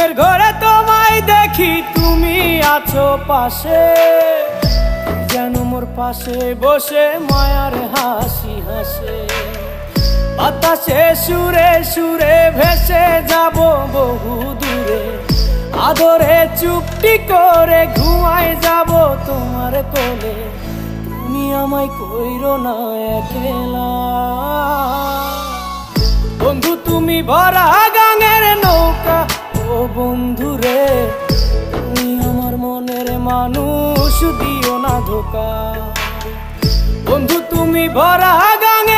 ঘুমের ঘরে তোমায় দেখি, তুমি আছো পাশে, যেন মোর পাশে বসে মায়ার হাসি হাসে। বাতাসে সুরে সুরে ভেসে যাব বহু দূরে, আদরে চুপটি করে ঘুমায় যাব তোমার কোলে। তুমি আমায় কইরো না একলা বন্ধু, তুমি ভরা গাঙের নৌকা। ও বন্ধু রে, তুমি আমার মনের মানুষ, দিও না ধোকা। বন্ধু তুমি ভরা গাঙের